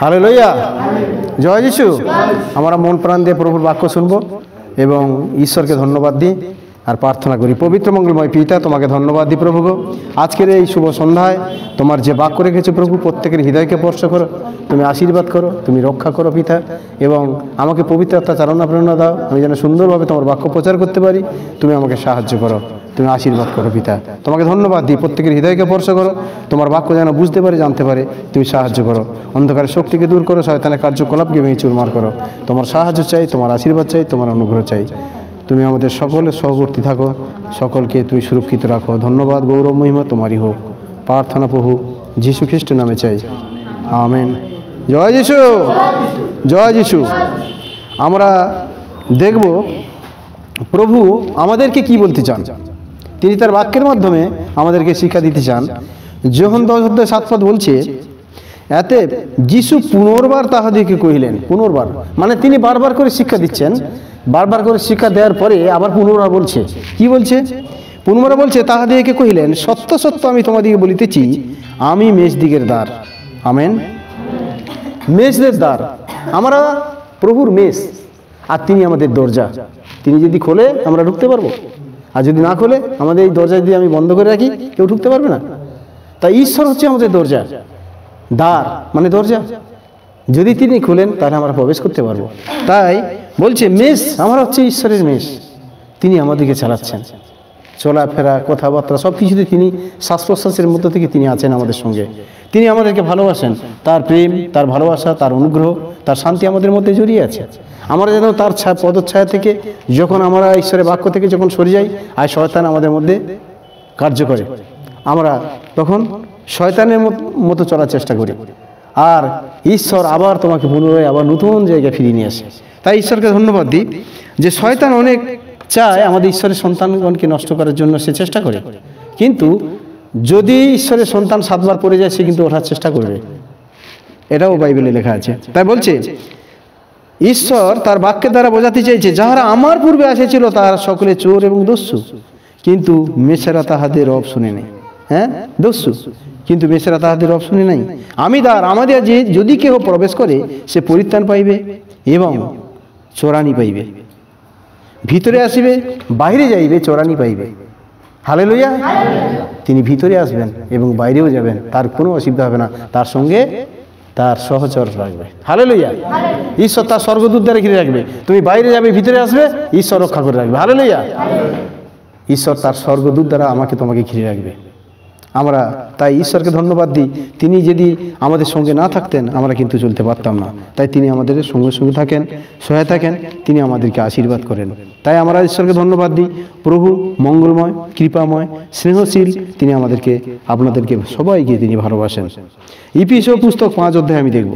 Hallelujah, জয় যিশু। আমরা মন প্রাণ দিয়ে প্রভুর বাক্য শুনবো এবং ঈশ্বরকে ধন্যবাদ দিই আর প্রার্থনা করি। পবিত্র মঙ্গলময় পিতা, তোমাকে ধন্যবাদ দিই প্রভু গো, আজকের এই শুভ সন্ধ্যায় তোমার যে বাক্য রেখেছো প্রভু, প্রত্যেকের হৃদয়কে স্পর্শ করো, তুমি আশীর্বাদ করো, তুমি রক্ষা করো পিতা, এবং আমাকে পবিত্র আত্মা চালনা প্রেরণা দাও, আমি যেন সুন্দরভাবে তোমার বাক্য প্রচার করতে পারি। তুমি আমাকে সাহায্য করো, তুমি আশীর্বাদ করো পিতা। তোমাকে ধন্যবাদ দিই, প্রত্যেকের হৃদয়কে স্পর্শ করো, তোমার বাক্য যেন বুঝতে পারে, জানতে পারে, তুমি সাহায্য করো। অন্ধকারের শক্তিকে দূর করো, শয়তানের কার্যকলাপকে ভেঙে চুরমার করো। তোমার সাহায্য চাই, তোমার আশীর্বাদ চাই, তোমার অনুগ্রহ চাই। তুমি আমাদের সকলের সহবর্তী থাকো, সকলকে তুমি সুরক্ষিত রাখো। ধন্যবাদ, গৌরব মহিমা তোমারই হোক। প্রার্থনা প্রভু যীশু খ্রিস্টের নামে চাই, আমেন। জয় যিশু, জয় যিশু। আমরা দেখব প্রভু আমাদেরকে কি বলতে চান। তিনি তার বাক্যের মাধ্যমে আমাদেরকে শিক্ষা দিতে চান। যোহন 10:7 বলছে, এতে যিশু পুনর্বার তাহাদিকে কহিলেন। পুনর্বার মানে তিনি বারবার করে শিক্ষা দিচ্ছেন, বারবার করে শিক্ষা দেওয়ার পরে আবার পুনর্বার বলছে। কি বলছে? পুনর্বার বলছে, তাহাদিকে কহিলেন, সত্য সত্য আমি তোমাদিকে বলিতেছি, আমি মেষদিগের দ্বার। আমেন। মেষদের দ্বার, আমরা প্রভুর মেষ, আর তিনি আমাদের দরজা। তিনি যদি খোলে আমরা ঢুকতে পারবো, আর যদি না খোলে আমাদের এই দরজা যদি আমি বন্ধ করে রাখি কেউ ঢুকতে পারবে না। তাই ঈশ্বর হচ্ছে আমাদের দরজা, দ্বার মানে দরজা। যদি তিনি খুলেন তাহলে আমরা প্রবেশ করতে পারবো। তাই বলছে মেষ, আমরা হচ্ছে ঈশ্বরের মেষ, তিনি আমাদেরকে চালাচ্ছেন। চলাফেরা, কথাবার্তা সব কিছুতে তিনি শ্বাস প্রশ্বাসের মধ্য থেকে তিনি আছেন আমাদের সঙ্গে। তিনি আমাদেরকে ভালোবাসেন, তার প্রেম, তার ভালোবাসা, তার অনুগ্রহ, তার শান্তি আমাদের মধ্যে জড়িয়ে আছে। আমরা যেন তার পদচ্ছায়া থেকে যখন আমরা ঈশ্বরের বাক্য থেকে যখন সরে যাই, আর শয়তান আমাদের মধ্যে কার্য করে, আমরা তখন শয়তানের মতো চলার চেষ্টা করি, আর ঈশ্বর আবার তোমাকে পুনরায় আবার নতুন জায়গায় ফিরিয়ে নিয়ে আসে। তাই ঈশ্বরকে ধন্যবাদ দিই যে শয়তান অনেক চায় আমাদের ঈশ্বরের সন্তানগণকে নষ্ট করার জন্য, সে চেষ্টা করে। কিন্তু যদি ঈশ্বরের সন্তান 7 বার পড়ে যায়, সে কিন্তু ওঠার চেষ্টা করবে, এটাও বাইবেলে লেখা আছে। তাই বলছে ঈশ্বর তার বাক্যের দ্বারা বোঝাতে চাইছে, যাহারা আমার পূর্বে আসেছিল তাহারা সকলে চোর এবং দস্যু, কিন্তু মেষেরা তাহাদের রব শুনে নেই। হ্যাঁ, দস্যু, কিন্তু মেষেরা তাহাদের রব শুনে নাই। আমি দ্বার, আমাদের যে যদি কেউ প্রবেশ করে সে পরিত্রাণ পাইবে এবং চোরানি পাইবে। ভিতরে আসিবে, বাইরে যাইবে, চোরানি পাইবে। হালেলুয়া। তিনি ভিতরে আসবেন এবং বাইরেও যাবেন, তার কোনো অসুবিধা হবে না, তার সঙ্গে তার সহচর রাখবে। হালেলুয়া। ঈশ্বর তার স্বর্গদূত দ্বারা ঘিরে রাখবে। তুমি বাইরে যাবে, ভিতরে আসবে, ঈশ্বর রক্ষা করে রাখবে। হালেলুয়া। ঈশ্বর তার স্বর্গদূত দ্বারা আমাকে তোমাকে ঘিরে রাখবে। আমরা তাই ঈশ্বরকে ধন্যবাদ দিই, তিনি যদি আমাদের সঙ্গে না থাকতেন আমরা কিন্তু চলতে পারতাম না। তাই তিনি আমাদের সঙ্গে সঙ্গে থাকেন, সহায় থাকেন, তিনি আমাদেরকে আশীর্বাদ করেন। তাই আমরা ঈশ্বরকে ধন্যবাদ দিই। প্রভু মঙ্গলময়, কৃপাময়, স্নেহশীল, তিনি আমাদেরকে, আপনাদেরকে সবাইকে তিনি ভালোবাসেন। ইফিসীয় পুস্তক 5 অধ্যায় আমি দেখব।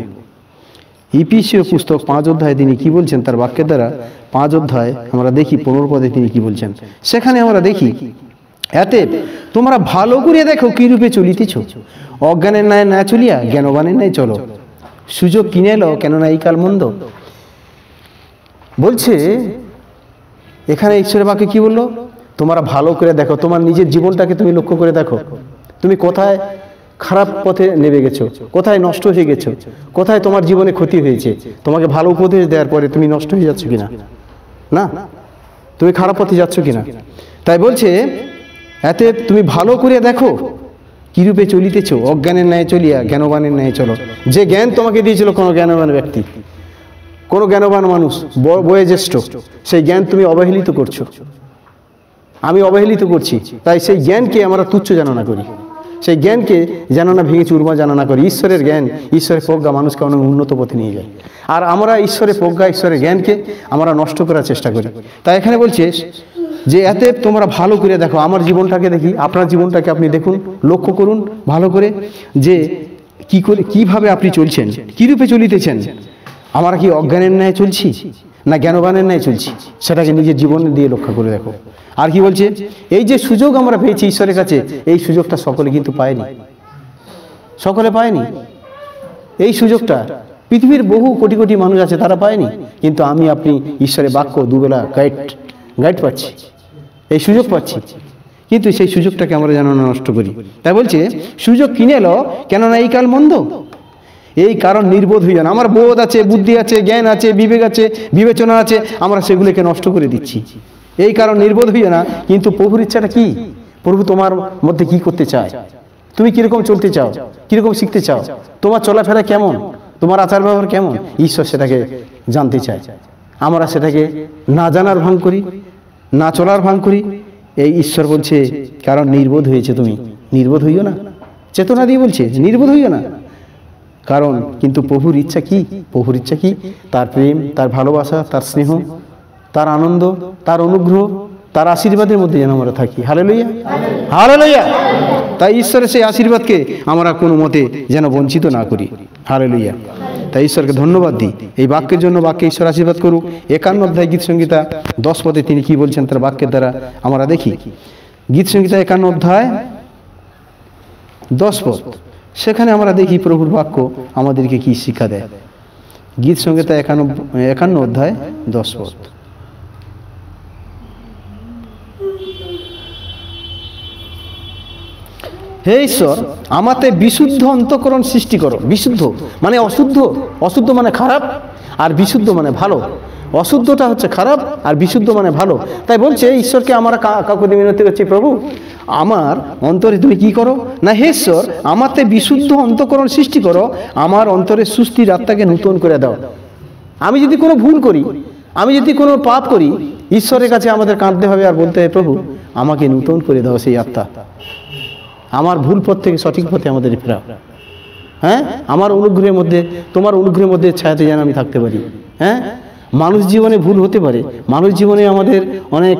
ইফিসীয় পুস্তক 5 অধ্যায়ে তিনি কি বলছেন তার বাক্যের দ্বারা। 5 অধ্যায় আমরা দেখি 15 পদে তিনি কি বলছেন। সেখানে আমরা দেখি, এতে তোমরা ভালো করে দেখো কি রূপে চলিতেছ, অজ্ঞানের ন্যায় না চলিয়া জ্ঞানবানের ন্যায় চলো। সুযোগ কিনে এলো, কেননা এই কাল মন্দ। বলছে এখানে ঈশ্বরের বাক্যে কি বললো, তোমরা ভালো করে দেখো, তোমার নিজের জীবনটাকে তুমি লক্ষ্য করে দেখো, তুমি কোথায় খারাপ পথে নেমে গেছো, কোথায় নষ্ট হয়ে গেছো, কোথায় তোমার জীবনে ক্ষতি হয়েছে। তোমাকে ভালো উপদেশ দেওয়ার পরে তুমি নষ্ট হয়ে যাচ্ছ কিনা, না তুমি খারাপ পথে যাচ্ছ কিনা। তাই বলছে এতে তুমি ভালো করে দেখো কিরূপে চলিতেছ, অজ্ঞানের ন্যায় চলিয়া জ্ঞানবানের ন্যায় চলো। যে জ্ঞান তোমাকে দিয়েছিল কোনো জ্ঞানবান ব্যক্তি, কোনো জ্ঞানবান মানুষ, বয়োজ্যেষ্ঠ, সেই জ্ঞান তুমি অবহেলিত করছো, আমি অবহেলিত করছি। তাই সেই জ্ঞানকে আমরা তুচ্ছ জানা করি, সেই জ্ঞানকে যেন না ভেঙে চুরমা জানা করি। ঈশ্বরের জ্ঞান, ঈশ্বরের প্রজ্ঞা মানুষকে অনেক উন্নত পথে নিয়ে যায়, আর আমরা ঈশ্বরের প্রজ্ঞা, ঈশ্বরের জ্ঞানকে আমরা নষ্ট করার চেষ্টা করি। তাই এখানে বলছে যে এতে তোমরা ভালো করে দেখো। আমার জীবনটাকে দেখি, আপনার জীবনটাকে আপনি দেখুন, লক্ষ্য করুন ভালো করে, যে কি করে, কিভাবে আপনি চলছেন, কিরূপে চলিতেছেন। আমরা কি অজ্ঞানের ন্যায় চলছি না জ্ঞানবানের ন্যায় চলছি, সেটাকে নিজের জীবন দিয়ে লক্ষ্য করে দেখো। আর কি বলছে, এই যে সুযোগ আমরা পেয়েছি ঈশ্বরের কাছে, এই সুযোগটা সকলে কিন্তু পায়নি, সকলে পায়নি এই সুযোগটা। পৃথিবীর বহু কোটি কোটি মানুষ আছে, তারা পায়নি, কিন্তু আমি আপনি ঈশ্বরের বাক্য দুবেলা গাইড পাচ্ছি, এই সুযোগ পাচ্ছি, কিন্তু সেই সুযোগটাকে আমরা যেন নষ্ট করি। তাই বলছে সুযোগ কিনে এলো, কেননা এই কাল মন্দ। এই কারণ নির্বোধ হইও না। আমার বোধ আছে, বুদ্ধি আছে, জ্ঞান আছে, বিবেক আছে, বিবেচনা আছে, আমরা সেগুলোকে নষ্ট করে দিচ্ছি। এই কারণ নির্বোধ হইও না। কিন্তু প্রভুর ইচ্ছাটা কি? প্রভু তোমার মধ্যে কি করতে চায়, তুমি কিরকম চলতে চাও, কিরকম শিখতে চাও, তোমার চলাফেরা কেমন, তোমার আচার ব্যবহার কেমন, ঈশ্বর সেটাকে জানতে চায়। আমরা সেটাকে না জানার ভান করি, না চলার ভান করি। এই ঈশ্বর বলছে কারণ নির্বোধ হয়েছে তুমি, নির্বোধ হইও না। চেতনা দিয়ে বলছে নির্বোধ হইও না। কারণ কিন্তু প্রভুর ইচ্ছা কি? প্রভুর ইচ্ছা কি? তার প্রেম, তার ভালোবাসা, তার স্নেহ, তার আনন্দ, তার অনুগ্রহ, তার আশীর্বাদের মধ্যে যেন আমরা থাকি। Hallelujah, hallelujah. তাই ঈশ্বরের সেই আশীর্বাদকে আমরা কোনো মতে যেন বঞ্চিত না করি। হালেলুয়া। তাই ঈশ্বরকে ধন্যবাদ দিই এই বাক্যের জন্য। বাক্যে ঈশ্বর আশীর্বাদ করুক। 51 অধ্যায় গীত সংহিতা 10 পদে তিনি কি বলছেন তার বাক্যের দ্বারা আমরা দেখি। গীত সংহিতা 51 অধ্যায় 10 পদ, সেখানে আমরা দেখি প্রভুর বাক্য আমাদেরকে কি শিক্ষা দেয়। গীত সংহিতা 51 অধ্যায় 10 পদ। হে ঈশ্বর, আমাতে বিশুদ্ধ অন্তঃকরণ সৃষ্টি করো। বিশুদ্ধ মানে অশুদ্ধ, অশুদ্ধ মানে খারাপ, আর বিশুদ্ধ মানে ভালো। অশুদ্ধটা হচ্ছে খারাপ, আর বিশুদ্ধ মানে ভালো। তাই বলছে ঈশ্বরকে আমরা কাকুতি মিনতি করছি, প্রভু আমার অন্তরে তুমি কি করো না, হে ঈশ্বর আমাতে বিশুদ্ধ অন্তঃকরণ সৃষ্টি করো, আমার অন্তরে সুস্থির আত্মাকে নূতন করে দাও। আমি যদি কোনো ভুল করি, আমি যদি কোনো পাপ করি, ঈশ্বরের কাছে আমাদের কাঁদতে হবে আর বলতে হবে, প্রভু আমাকে নূতন করে দাও সেই আত্মা, আমার ভুল পথ থেকে সঠিক পথে আমাদের ফেরাও। হ্যাঁ, আমার অনুগ্রহের মধ্যে, তোমার অনুগ্রহের মধ্যে ছায়াতে যেন আমি থাকতে পারি। হ্যাঁ, মানুষ জীবনে ভুল হতে পারে, মানুষ জীবনে আমাদের অনেক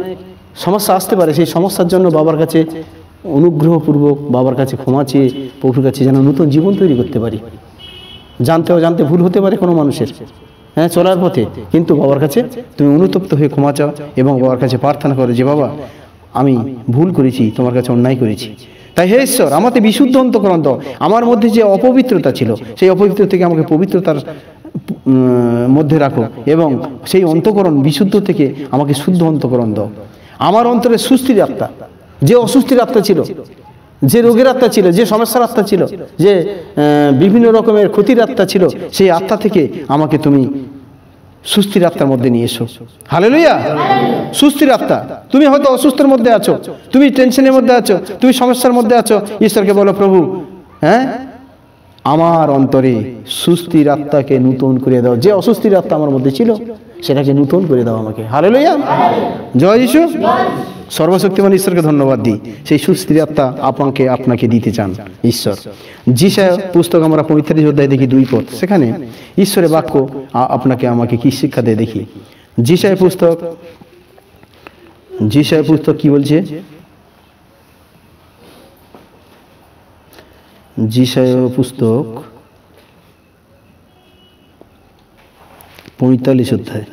সমস্যা আসতে পারে। সেই সমস্যার জন্য বাবার কাছে অনুগ্রহপূর্বক, বাবার কাছে ক্ষমা চেয়ে প্রভুর কাছে যেন নতুন জীবন তৈরি করতে পারি। জানতে ভুল হতে পারে কোনো মানুষের, হ্যাঁ, চলার পথে, কিন্তু বাবার কাছে তুমি অনুতপ্ত হয়ে ক্ষমা চাও এবং বাবার কাছে প্রার্থনা করো যে বাবা আমি ভুল করেছি, তোমার কাছে অন্যায় করেছি। তাই হে ঈশ্বর আমাতে বিশুদ্ধ অন্তঃকরণ দাও। আমার মধ্যে যে অপবিত্রতা ছিল, সেই অপবিত্র থেকে আমাকে পবিত্রতার মধ্যে রাখো, এবং সেই অন্তঃকরণ বিশুদ্ধ থেকে আমাকে শুদ্ধ অন্তঃকরণ দাও। আমার অন্তরে সুস্থির আত্মা, যে অসুস্থির আত্মা ছিল, যে রোগের আত্মা ছিল, যে সমস্যার আত্মা ছিল, যে বিভিন্ন রকমের ক্ষতির আত্মা ছিল, সেই আত্মা থেকে আমাকে তুমি সুস্থির আত্মার মধ্যে নিয়ে এসো। হালেলুয়া। সুস্থির আত্মা। তুমি হয়তো অসুস্থের মধ্যে আছো, তুমি টেনশনের মধ্যে আছো, তুমি সমস্যার মধ্যে আছো, ঈশ্বরকে বলো প্রভু হ্যাঁ আমার অন্তরে সুস্থির আত্মাকে নূতন করে দাও। যে অসুস্থির আত্মা আমার মধ্যে ছিল সেটাকে নূতন করে দাও আমাকে। হালেলুয়া। জয় যিশু। সর্বশক্তিমান ঈশ্বরকে ধন্যবাদ দিই, সেই সুস্থির আত্মা আপনাকে দিতে চান ঈশ্বর। যিশায়া পুস্তক আমরা 35 অধ্যায় দেখি 2 পদ, সেখানে ঈশ্বরের বাক্য আপনাকে আমাকে কি শিক্ষা দেয় দেখি। যিশায়া পুস্তক কি বলছে? যিশায়া পুস্তক 45 অধ্যায়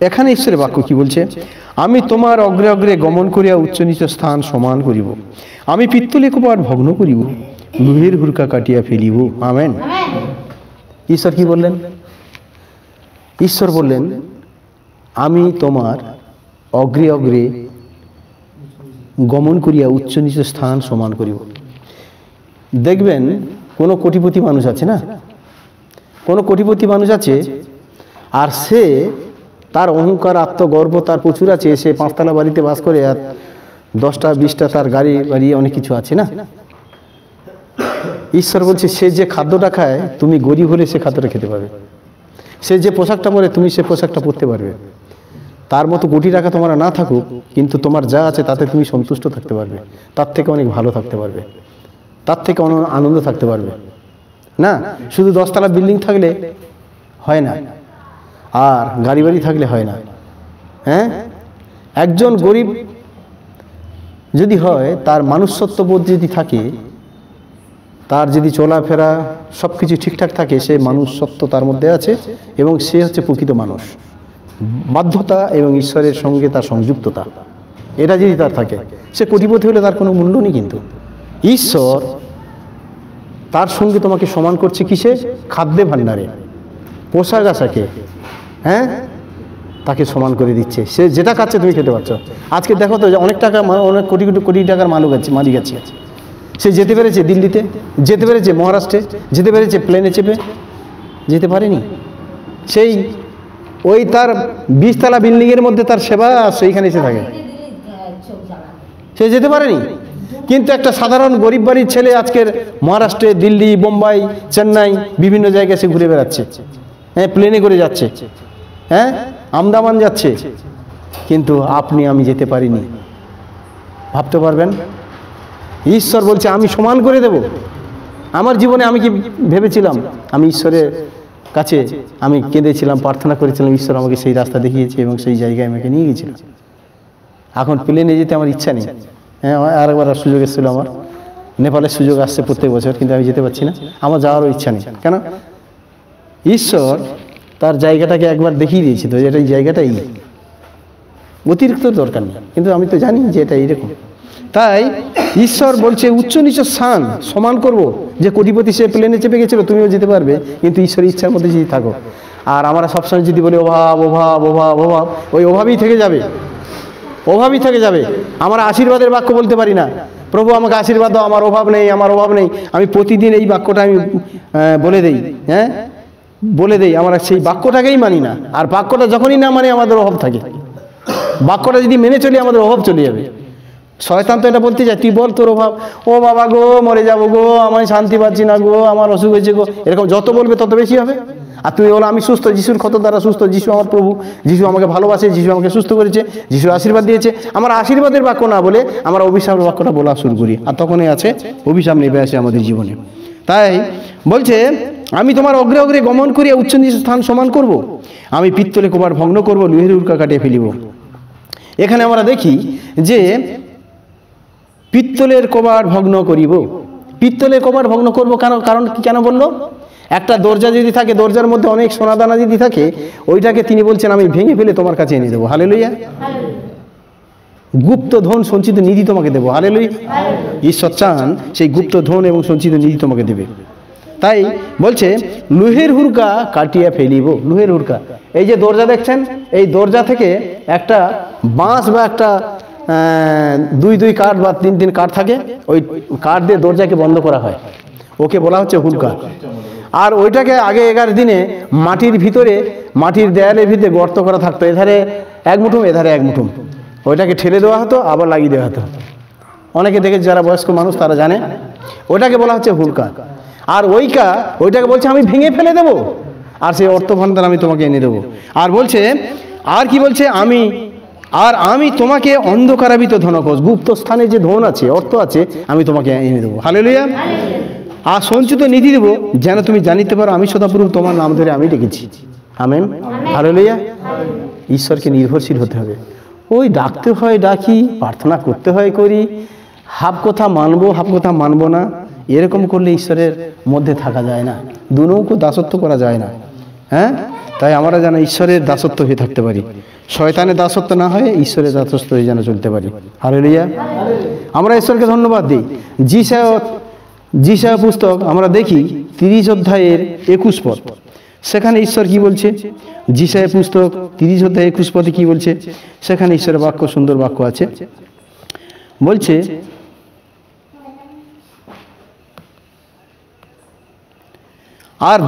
এখানে ঈশ্বরের বাক্য কি বলছে? আমি তোমার অগ্রে অগ্রে গমন করিয়া উচ্চ নিচ স্থান সমান করিব, আমি পিত্তলে কপাট ভগ্ন করিব, লোহের হুরকা কাটিয়া ফেলিব। আমেন। ঈশ্বর কি বললেন? ঈশ্বর বললেন আমি তোমার অগ্রে অগ্রে গমন করিয়া উচ্চ নিচ স্থান সমান করিব। দেখবেন কোনো কোটিপতি মানুষ আছে না, কোনো কোটিপতি মানুষ আছে, আর সে তার অহংকার আত্মগর্ব তার প্রচুর আছে, সে 5তলা বাড়িতে বাস করে, আর 10টা 20টা তার গাড়ি বাড়ি অনেক কিছু আছে না। ঈশ্বর বলছে সে যে খাদ্যটা খায় তুমি গরিব হলে সে খাদ্যটা খেতে পারবে, সে যে পোশাকটা পরে তুমি সে পোশাকটা পরতে পারবে। তার মতো কোটি টাকা তোমার না থাকুক, কিন্তু তোমার যা আছে তাতে তুমি সন্তুষ্ট থাকতে পারবে, তার থেকে অনেক ভালো থাকতে পারবে, তার থেকে অনেক আনন্দ থাকতে পারবে না। শুধু 10তলা বিল্ডিং থাকলে হয় না, আর গাড়ি বাড়ি থাকলে হয় না। হ্যাঁ, একজন গরিব যদি হয়, তার মানুষত্ববোধ যদি থাকে, তার যদি চলাফেরা সব কিছু ঠিকঠাক থাকে, সে মানুষত্ব তার মধ্যে আছে এবং সে হচ্ছে প্রকৃত মানুষ। বাধ্যতা এবং ঈশ্বরের সঙ্গে তার সংযুক্ততা, এটা যদি তার থাকে, সে কোটিপতি হলে তার কোনো মূল্য নেই। কিন্তু ঈশ্বর তার সঙ্গে তোমাকে সমান করছে কিসে? খাদ্যে ভাণ্ডারে, পোশাক আশাকে, হ্যাঁ, তাকে সমান করে দিচ্ছে। সে যেটা খাচ্ছে তুমি খেতে পারছো। আজকে দেখো তো, অনেক টাকা, অনেক কোটি কোটি কোটি টাকার মালিক আছে, সে যেতে পেরেছে দিল্লিতে, যেতে পেরেছে মহারাষ্ট্রে, যেতে পেরেছে প্লেনে চেপে, যেতে পারেনি। সেই ওই তার 20 তলা বিল্ডিংয়ের মধ্যে তার সেবা, সেইখানে এসে থাকে, সে যেতে পারেনি। কিন্তু একটা সাধারণ গরিব বাড়ির ছেলে আজকের মহারাষ্ট্রে, দিল্লি, বোম্বাই, চেন্নাই বিভিন্ন জায়গায় সে ঘুরে বেড়াচ্ছে, হ্যাঁ, প্লেনে করে যাচ্ছে, হ্যাঁ, আমদামান যাচ্ছে। কিন্তু আপনি আমি যেতে পারিনি। ভাবতে পারবেন? ঈশ্বর বলছে আমি সমান করে দেব। আমার জীবনে আমি কি ভেবেছিলাম? আমি ঈশ্বরের কাছে আমি কেঁদেছিলাম, প্রার্থনা করেছিলাম, ঈশ্বর আমাকে সেই রাস্তা দেখিয়েছে এবং সেই জায়গায় আমাকে নিয়ে গিয়েছিল। এখন প্লেনে যেতে আমার ইচ্ছা নেই। হ্যাঁ, আরেকবার সুযোগ এসেছিলো আমার, নেপালের সুযোগ আসছে প্রত্যেক বছর, কিন্তু আমি যেতে পারছি না। আমার যাওয়ারও ইচ্ছা নেই। কেন? ঈশ্বর তার জায়গাটাকে একবার দেখিয়ে দিয়েছে, তো এটা এই জায়গাটাই, অতিরিক্ত দরকার নেই। কিন্তু আমি তো জানি যে এটা এইরকম। তাই ঈশ্বর বলছে উচ্চ নিচ স্থান সমান করব। যে কোটিপতি সে প্লেনে চেপে গেছিল, তুমিও যেতে পারবে, কিন্তু ঈশ্বরের ইচ্ছার মধ্যে যদি থাকো। আর আমরা সবসময় যদি বলি অভাব অভাব অভাব অভাব, ওই অভাবই থেকে যাবে, অভাবই থেকে যাবে। আমরা আশীর্বাদের বাক্য বলতে পারি না, প্রভু আমাকে আশীর্বাদ দাও, আমার অভাব নেই, আমার অভাব নেই। আমি প্রতিদিন এই বাক্যটা আমি বলে দেই, হ্যাঁ, বলে দেই। আমরা সেই বাক্যটাকেই মানি না। আর বাক্যটা যখনই না মানে আমাদের অভাব থাকে। বাক্যটা যদি মেনে চলি আমাদের অভাব চলে যাবে। শয়তান তো এটা বলতে চায়, তুই বল তোর অভাব, ও বাবা গো মরে যাবো গো, আমি শান্তি পাচ্ছি না গো, আমার অসুখ হয়েছে গো, এরকম যত বলবে তত বেশি হবে। আর তুই বলো আমি সুস্থ, যিশুর ক্ষত দ্বারা সুস্থ, যিশু আমার প্রভু, যিশু আমাকে ভালোবাসে, যিশু আমাকে সুস্থ করেছে, যিশুর আশীর্বাদ দিয়েছে। আমার আশীর্বাদের বাক্য না বলে আমরা অভিশাপের বাক্যটা বলা শুরু করি, আর তখনই আছে অভিশাপ নেমে আসে আমাদের জীবনে। তাই বলছে আমি তোমার অগ্রে অগ্রে গমন করিয়া উচ্চ নিচ স্থান সমান করব, আমি পিত্তলে কবাট ভগ্ন করব, লোহের উল্কা কাটিয়ে ফেলিব। এখানে আমরা দেখি যে পিত্তলের কবাট ভগ্ন করিব, পিত্তলের কবাট ভগ্ন করব। কারণ কেন বললো? একটা দরজা যদি থাকে, দরজার মধ্যে অনেক সোনাদানা যদি থাকে, ওইটাকে তিনি বলছেন আমি ভেঙে ফেলে তোমার কাছে এনে দেবো। হালেলুয়া। গুপ্ত ধন সঞ্চিত নিধি তোমাকে দেবো। হালেলুয়া। ঈশ্বর চান সেই গুপ্ত ধন এবং সঞ্চিত নিধি তোমাকে দেবে। তাই বলছে লোহের হুড়কা কাটিয়া ফেলিব। লোহের হুড়কা, এই যে দরজা দেখছেন, এই দরজা থেকে একটা বাঁশ বা একটা 2 কাঠ বা 3 কাঠ থাকে, ওই কাঠ দিয়ে দরজাকে বন্ধ করা হয়, ওকে বলা হচ্ছে হুড়কা। আর ওইটাকে আগে 11 দিনে মাটির ভিতরে, মাটির দেয়ালের ভিতরে গর্ত করা থাকতো, এধারে 1 মুঠুম এধারে 1 মুঠুম, ওইটাকে ঠেলে দেওয়া হতো, আবার লাগিয়ে দেওয়া হতো। অনেকে দেখেছে, যারা বয়স্ক মানুষ তারা জানে, ওইটাকে বলা হচ্ছে হুড়কা। আর ওইটাকে বলছে আমি ভেঙে ফেলে দেবো, আর সেই অর্থ ভান্ডার আমি তোমাকে এনে দেবো। আর বলছে, আর কি বলছে, আমি তোমাকে অন্ধকারাবৃত ধনকোষ, গুপ্ত স্থানে যে ধন আছে, অর্থ আছে, আমি তোমাকে এনে দেবো। হালেলুয়া। আর সঞ্চিত নিধি দেবো, যেন তুমি জানিতে পারো আমি সদাপ্রভু তোমার নাম ধরে আমি ডেকেছি। আমেন। হালেলুয়া। ঈশ্বরকে নির্ভরশীল হতে হবে। ওই ডাকতে হয় ডাকি, প্রার্থনা করতে হয় করি, হাফ কথা মানবো হাফ কথা মানবো না, এরকম করলে ঈশ্বরের মধ্যে থাকা যায় না, দুনৌকো দাসত্ব করা যায় না। হ্যাঁ, তাই আমরা যেন ঈশ্বরের দাসত্ব হয়ে থাকতে পারি, শয়তানের দাসত্ব না হয়ে ঈশ্বরের দাসত্ব হয়ে যেন চলতে পারি। হালেলুয়া। আমরা ঈশ্বরকে ধন্যবাদ দিই। যিশায়া পুস্তক আমরা দেখি 30 অধ্যায়ের 21 পদ, সেখানে ঈশ্বর কি বলছে? যিশায়া পুস্তক 30 অধ্যায় 21 পদে কি বলছে? সেখানে ঈশ্বরের বাক্য, সুন্দর বাক্য আছে। বলছে, আর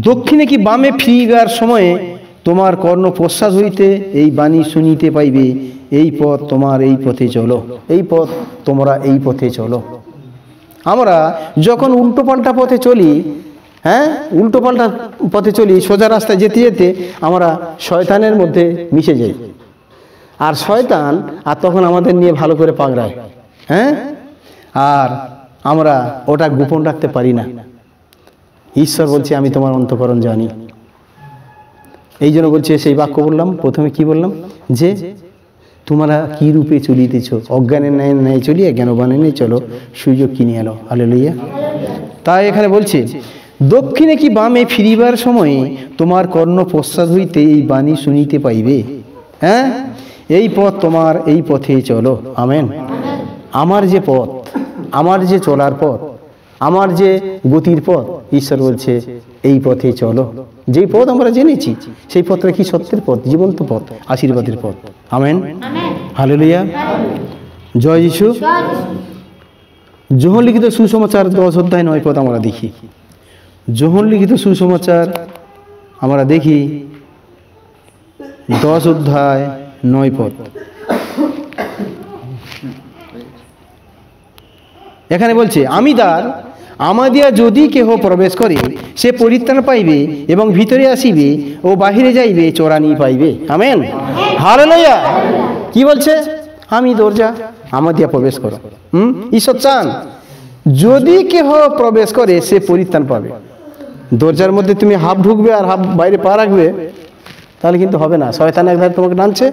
দক্ষিণে কি বামে ফিরিবার সময়ে তোমার কর্ণ পশ্চাৎ হইতে এই বাণী শুনিতে পাইবে, এই পথ তোমার এই পথে চলো, এই পথ তোমরা এই পথে চলো। আমরা যখন উল্টোপাল্টা পথে চলি, হ্যাঁ, উল্টোপাল্টা পথে চলি, সোজা রাস্তায় যেতে যেতে আমরা শয়তানের মধ্যে মিশে যাই। আর শয়তান আর তখন আমাদের নিয়ে ভালো করে পাগড়ায়, হ্যাঁ, আর আমরা ওটা গোপন রাখতে পারি না। ঈশ্বর বলছে আমি তোমার অন্তঃকরণ জানি। এই জন্য বলছে, সেই বাক্য বললাম প্রথমে, কি বললাম? যে তোমরা কি রূপে চলিতেছ, অজ্ঞানের ন্যায় চলিয়া জ্ঞানবানের ন্যায় চলো, সুযোগ কিনে এলো। হালেলুয়া। তাই এখানে বলছে, দক্ষিণে কি বামে ফিরিবার সময়ে তোমার কর্ণ পশ্চাৎ হইতে এই বাণী শুনিতে পাইবে, হ্যাঁ, এই পথ তোমার এই পথে চলো। আমেন। আমার যে পথ, আমার যে চলার পথ, আমার যে গতির পথ, ঈশ্বর বলছে এই পথে চলো। যেই পথ আমরা জেনেছি সেই পথটা কি? সত্যের পথ, জীবন্ত পথ, আশীর্বাদের পথ। আমেন, হালেলুয়া, জয় যিশু। যোহন লিখিত সুসমাচার 10 অধ্যায় 9 পদ আমরা দেখি। যোহন লিখিত সুসমাচার আমরা দেখি 10 অধ্যায় 9 পদ। এখানে বলছে, আমি দ্বার, আমাদিয়া যদি কেহ প্রবেশ করে সে পরিত্রাণ পাইবে এবং ভিতরে আসিবে ও বাহিরে যাইবে চোরানি পাইবে। Amen, hallelujah. কি বলছে? আমি দরজা, আমাদিয়া প্রবেশ করো। ঈশ্বর চান যদি কেহ প্রবেশ করে সে পরিত্রাণ পাবে। দরজার মধ্যে তুমি হাফ ঢুকবে আর হাফ বাইরে পা রাখবে, তাহলে কিন্তু হবে না। শয়তান একধারে তোমাকে টানছে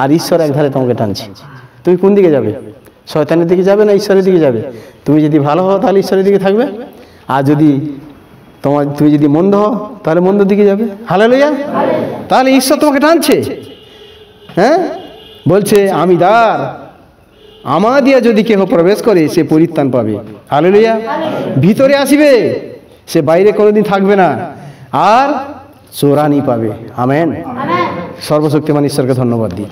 আর ঈশ্বর একধারে তোমাকে টানছে। তুমি কোন দিকে যাবে? শয়তানের দিকে যাবে না ঈশ্বরের দিকে যাবে? তুমি যদি ভালো হও তাহলে ঈশ্বরের দিকে থাকবে, আর যদি তুমি যদি মন্দ হও তাহলে মন্দ দিকে যাবে। হালেলুয়া। তাহলে ঈশ্বর তোমাকে টানছে। হ্যাঁ, বলছে আমি দ্বার, আমাদিয়া যদি কেহ প্রবেশ করে সে পরিত্রাণ পাবে। হালেলুয়া। ভিতরে আসিবে, সে বাইরে কোনোদিন থাকবে না, আর চোরানি পাবে। আমেন। সর্বশক্তিমান ঈশ্বরকে ধন্যবাদ দিই।